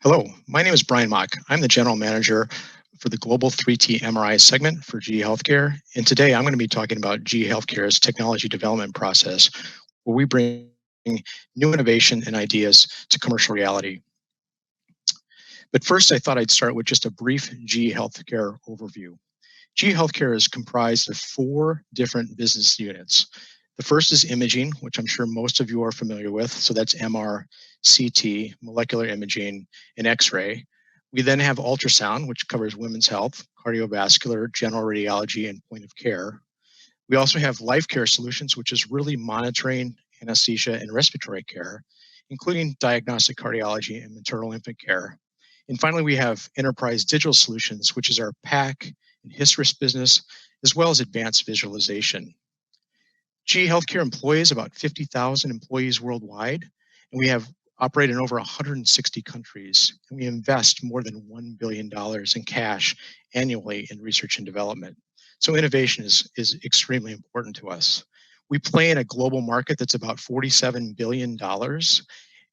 Hello, my name is Bryan. I'm the General Manager for the Global 3T MRI segment for GE Healthcare. And today I'm going to be talking about GE Healthcare's technology development process, where we bring new innovation and ideas to commercial reality. But first, I thought I'd start with just a brief GE Healthcare overview. GE Healthcare is comprised of four different business units. The first is imaging, which I'm sure most of you are familiar with. So that's MR, CT, molecular imaging, and X-ray. We then have ultrasound, which covers women's health, cardiovascular, general radiology, and point of care. We also have life care solutions, which is really monitoring anesthesia and respiratory care, including diagnostic cardiology and maternal infant care. And finally, we have enterprise digital solutions, which is our PAC and HISRIS business, as well as advanced visualization. GE Healthcare employs about 50,000 employees worldwide, and we have operated in over 160 countries, and we invest more than $1 billion in cash annually in research and development. So innovation is extremely important to us. We play in a global market that's about $47 billion.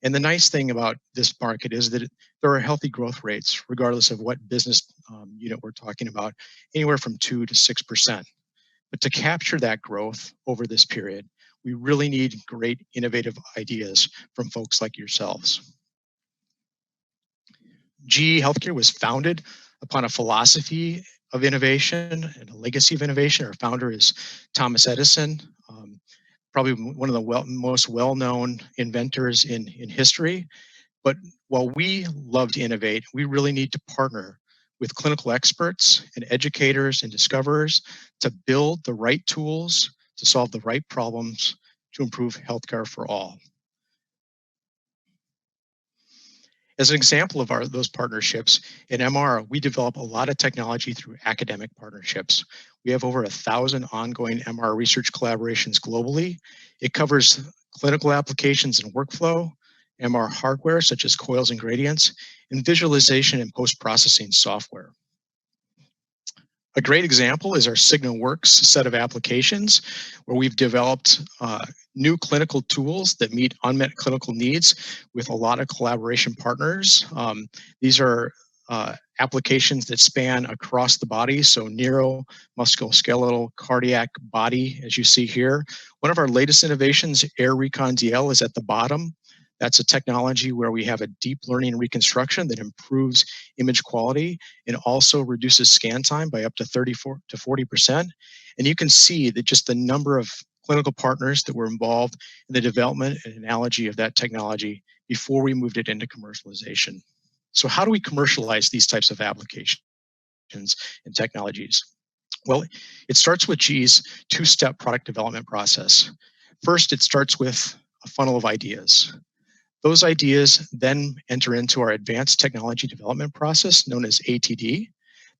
And the nice thing about this market is that there are healthy growth rates, regardless of what business unit we're talking about, anywhere from 2 to 6%. But to capture that growth over this period, we really need great innovative ideas from folks like yourselves. GE Healthcare was founded upon a philosophy of innovation and a legacy of innovation. Our founder is Thomas Edison, probably one of the most well-known inventors in history. But while we love to innovate, we really need to partner with clinical experts and educators and discoverers to build the right tools to solve the right problems to improve healthcare for all. As an example of those partnerships, in MR, we develop a lot of technology through academic partnerships. We have over 1,000 ongoing MR research collaborations globally. It covers clinical applications and workflow, MR hardware such as coils and gradients, and visualization and post-processing software. A great example is our SignalWorks set of applications, where we've developed new clinical tools that meet unmet clinical needs with a lot of collaboration partners. These are applications that span across the body, so neuro, musculoskeletal, cardiac, body, as you see here. One of our latest innovations, Air Recon DL, is at the bottom. That's a technology where we have a deep learning reconstruction that improves image quality and also reduces scan time by up to 34 to 40%. And you can see that just the number of clinical partners that were involved in the development and analogy of that technology before we moved it into commercialization. So how do we commercialize these types of applications and technologies? Well, it starts with GE's two-step product development process. First, it starts with a funnel of ideas. Those ideas then enter into our advanced technology development process known as ATD.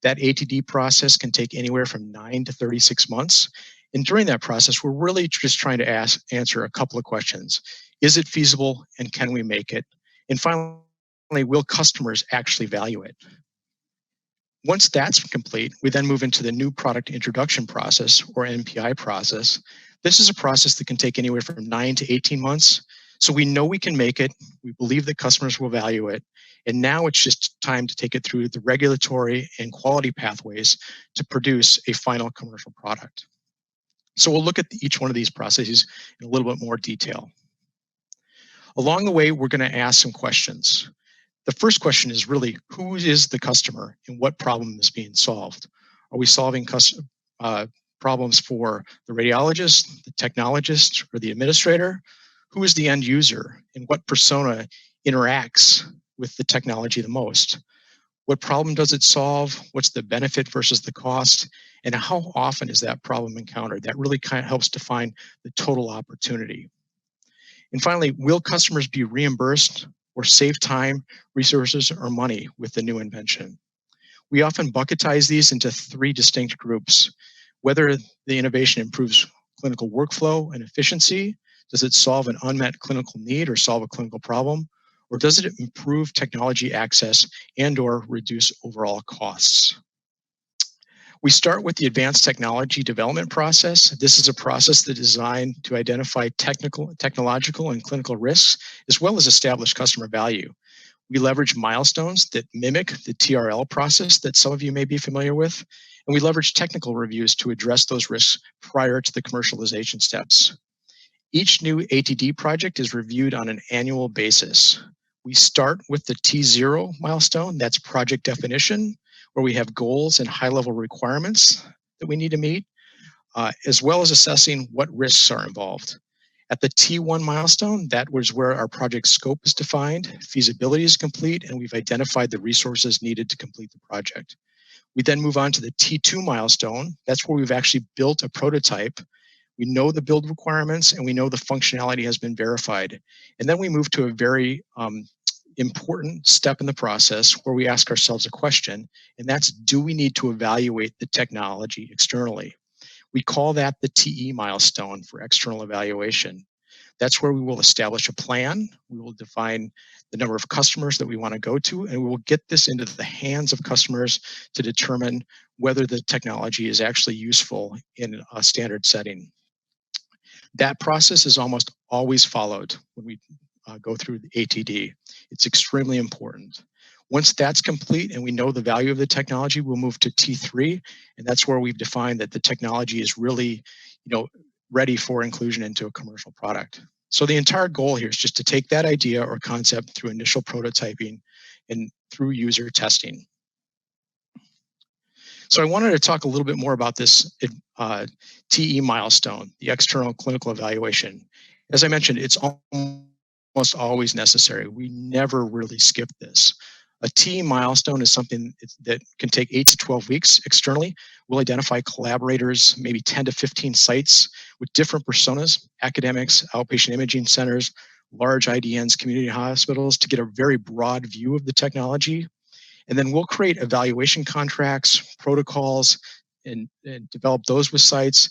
That ATD process can take anywhere from 9 to 36 months. And during that process, we're really just trying to answer a couple of questions. Is it feasible and can we make it? And finally, will customers actually value it? Once that's complete, we then move into the new product introduction process, or NPI process. This is a process that can take anywhere from 9 to 18 months. So we know we can make it, we believe that customers will value it, and now it's just time to take it through the regulatory and quality pathways to produce a final commercial product. So we'll look at each one of these processes in a little bit more detail. Along the way, we're going to ask some questions. The first question is really, who is the customer and what problem is being solved? Are we solving problems for the radiologist, the technologist, or the administrator? Who is the end user and what persona interacts with the technology the most? What problem does it solve? What's the benefit versus the cost? And how often is that problem encountered? That really kind of helps define the total opportunity. And finally, will customers be reimbursed or save time, resources, or money with the new invention? We often bucketize these into three distinct groups. Whether the innovation improves clinical workflow and efficiency, does it solve an unmet clinical need or solve a clinical problem? Or does it improve technology access and or reduce overall costs? We start with the advanced technology development process. This is a process that is designed to identify technological and clinical risks, as well as establish customer value. We leverage milestones that mimic the TRL process that some of you may be familiar with, and we leverage technical reviews to address those risks prior to the commercialization steps. Each new ATD project is reviewed on an annual basis. We start with the T0 milestone, that's project definition, where we have goals and high-level requirements that we need to meet, as well as assessing what risks are involved. At the T1 milestone, that was where our project scope is defined, feasibility is complete, and we've identified the resources needed to complete the project. We then move on to the T2 milestone. That's where we've actually built a prototype. We know the build requirements and we know the functionality has been verified. And then we move to a very important step in the process where we ask ourselves a question, and that's, do we need to evaluate the technology externally? We call that the TE milestone for external evaluation. That's where we will establish a plan. We will define the number of customers that we want to go to, and we will get this into the hands of customers to determine whether the technology is actually useful in a standard setting. That process is almost always followed when we go through the ATD. It's extremely important. Once that's complete and we know the value of the technology, we'll move to T3, and that's where we've defined that the technology is really, ready for inclusion into a commercial product. So the entire goal here is just to take that idea or concept through initial prototyping and through user testing. So I wanted to talk a little bit more about this TE milestone, the external clinical evaluation. As I mentioned, it's almost always necessary. We never really skip this. A TE milestone is something that can take 8 to 12 weeks externally. We'll identify collaborators, maybe 10 to 15 sites with different personas, academics, outpatient imaging centers, large IDNs, community hospitals, to get a very broad view of the technology. And then we'll create evaluation contracts, protocols, and develop those with sites.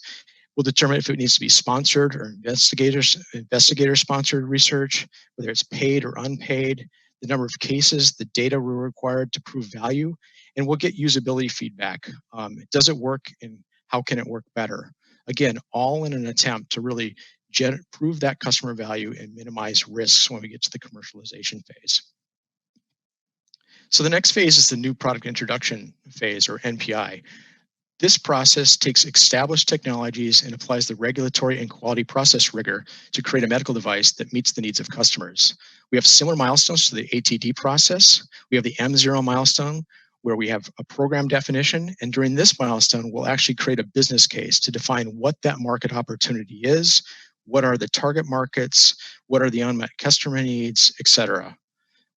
We'll determine if it needs to be sponsored or investigator-sponsored research, whether it's paid or unpaid, the number of cases, the data we're required to prove value, and we'll get usability feedback. Does it work, and how can it work better? Again, all in an attempt to really prove that customer value and minimize risks when we get to the commercialization phase. So the next phase is the new product introduction phase, or NPI. This process takes established technologies and applies the regulatory and quality process rigor to create a medical device that meets the needs of customers. We have similar milestones to the ATD process. We have the M0 milestone, where we have a program definition, and during this milestone, we'll actually create a business case to define what that market opportunity is, what are the target markets, what are the unmet customer needs, etc.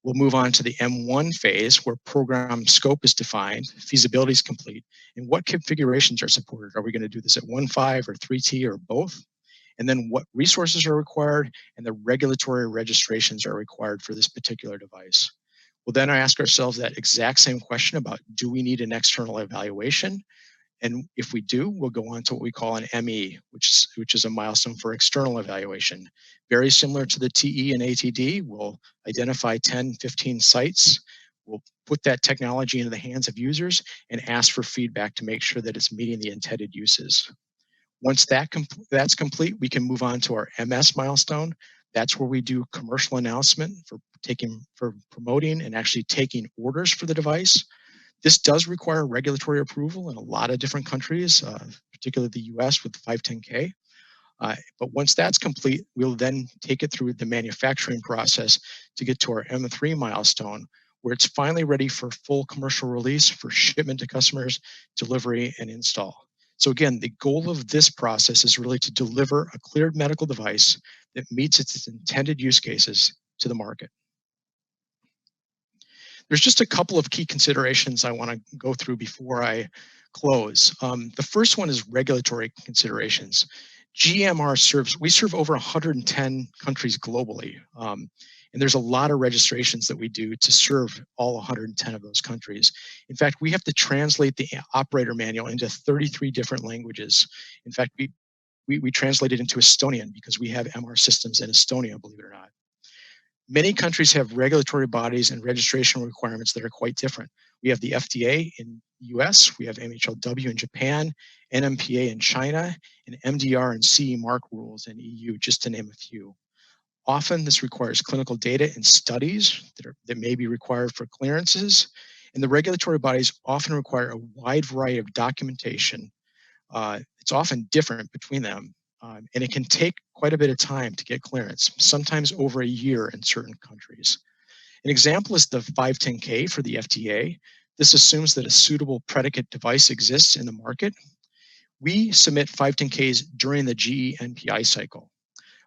We'll move on to the M1 phase, where program scope is defined, feasibility is complete, and what configurations are supported. Are we going to do this at 1.5 or 3T or both? And then what resources are required and the regulatory registrations are required for this particular device. We'll then ask ourselves that exact same question about, do we need an external evaluation? And if we do, we'll go on to what we call an ME, which is a milestone for external evaluation. Very similar to the TE and ATD, we'll identify 10, 15 sites. We'll put that technology into the hands of users and ask for feedback to make sure that it's meeting the intended uses. Once that's complete, we can move on to our MS milestone. That's where we do commercial announcement for promoting and actually taking orders for the device. This does require regulatory approval in a lot of different countries, particularly the US with the 510K. But once that's complete, we'll then take it through the manufacturing process to get to our M3 milestone, where it's finally ready for full commercial release for shipment to customers, delivery, and install. So again, the goal of this process is really to deliver a cleared medical device that meets its intended use cases to the market. There's just a couple of key considerations I want to go through before I close. The first one is regulatory considerations. we serve over 110 countries globally. And there's a lot of registrations that we do to serve all 110 of those countries. In fact, we have to translate the operator manual into 33 different languages. In fact, we translate it into Estonian because we have MR systems in Estonia, believe it or not. Many countries have regulatory bodies and registration requirements that are quite different. We have the FDA in the US, we have MHLW in Japan, NMPA in China, and MDR and CE mark rules in EU, just to name a few. Often this requires clinical data and studies that may be required for clearances, and the regulatory bodies often require a wide variety of documentation. It's often different between them, and it can take quite a bit of time to get clearance, sometimes over a year in certain countries. An example is the 510K for the FDA. This assumes that a suitable predicate device exists in the market. We submit 510Ks during the GE NPI cycle.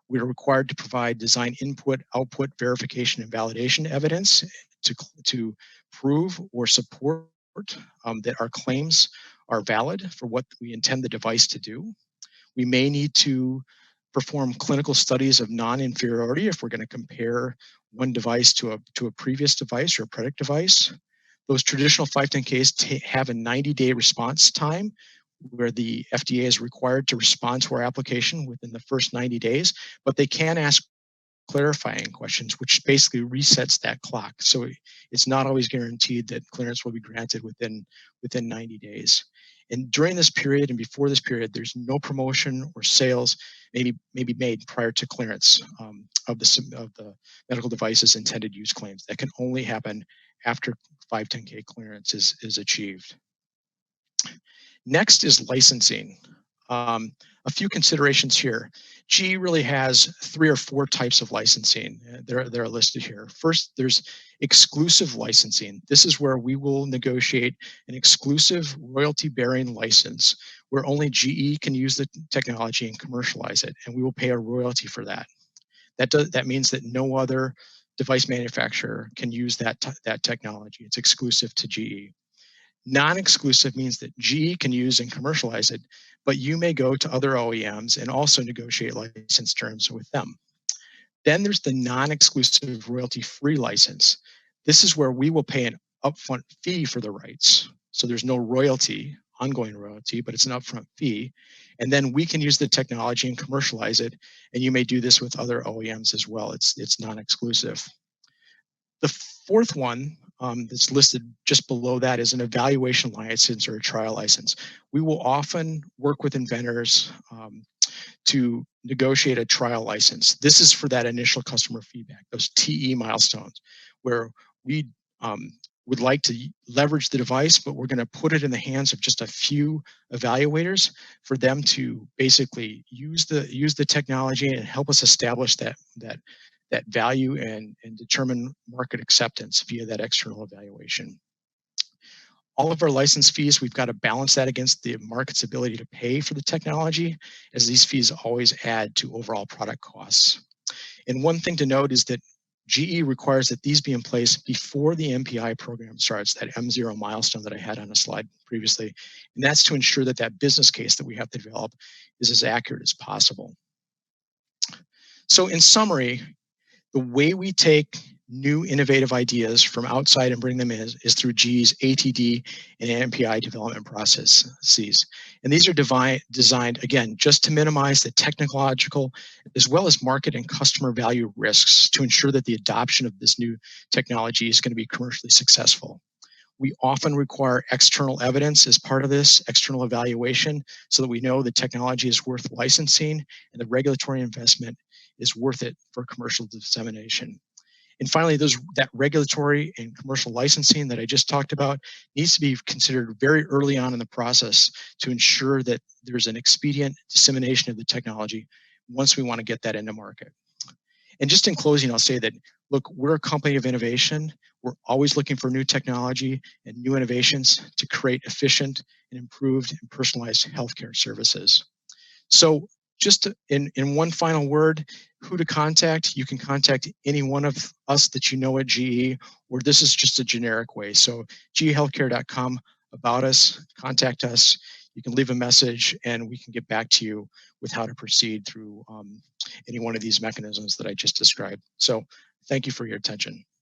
We are required to provide design input, output, verification, and validation evidence to prove or support that our claims are valid for what we intend the device to do. We may need to perform clinical studies of non-inferiority if we're going to compare one device to a previous device or a predicate device. Those traditional 510Ks have a 90-day response time where the FDA is required to respond to our application within the first 90 days, but they can ask clarifying questions, which basically resets that clock. So it's not always guaranteed that clearance will be granted within 90 days. And during this period and before this period, there's no promotion or sales may be made prior to clearance of the medical device's intended use claims. That can only happen after 510K clearance is achieved. Next is licensing. A few considerations here. GE really has 3 or 4 types of licensing. They're listed here. First, there's exclusive licensing. This is where we will negotiate an exclusive royalty-bearing license where only GE can use the technology and commercialize it, and we will pay a royalty for that. That means that no other device manufacturer can use that technology. It's exclusive to GE. Non-exclusive means that GE can use and commercialize it, but you may go to other OEMs and also negotiate license terms with them. Then there's the non-exclusive royalty-free license. This is where we will pay an upfront fee for the rights. So there's no royalty, ongoing royalty, but it's an upfront fee. And then we can use the technology and commercialize it. And you may do this with other OEMs as well. It's non-exclusive. The fourth one that's listed just below that is an evaluation license or a trial license. We will often work with inventors to negotiate a trial license. This is for that initial customer feedback, those TE milestones, where we would like to leverage the device, but we're going to put it in the hands of just a few evaluators for them to basically use the technology and help us establish that value and determine market acceptance via that external evaluation. All of our license fees, we've got to balance that against the market's ability to pay for the technology, as these fees always add to overall product costs. And one thing to note is that GE requires that these be in place before the MPI program starts, that M0 milestone that I had on a slide previously. And that's to ensure that that business case that we have to develop is as accurate as possible. So in summary, the way we take new innovative ideas from outside and bring them in is through GE's ATD and MPI development processes. And these are designed, again, just to minimize the technological as well as market and customer value risks to ensure that the adoption of this new technology is going to be commercially successful. We often require external evidence as part of this external evaluation so that we know the technology is worth licensing and the regulatory investment is worth it for commercial dissemination. And finally, that regulatory and commercial licensing that I just talked about needs to be considered very early on in the process to ensure that there's an expedient dissemination of the technology once we want to get that into market. And just in closing, I'll say that, look, we're a company of innovation. We're always looking for new technology and new innovations to create efficient and improved and personalized healthcare services. So just in one final word, who to contact? You can contact any one of us that you know at GE, or this is just a generic way. So gehealthcare.com, about us, contact us. You can leave a message and we can get back to you with how to proceed through any one of these mechanisms that I just described. So thank you for your attention.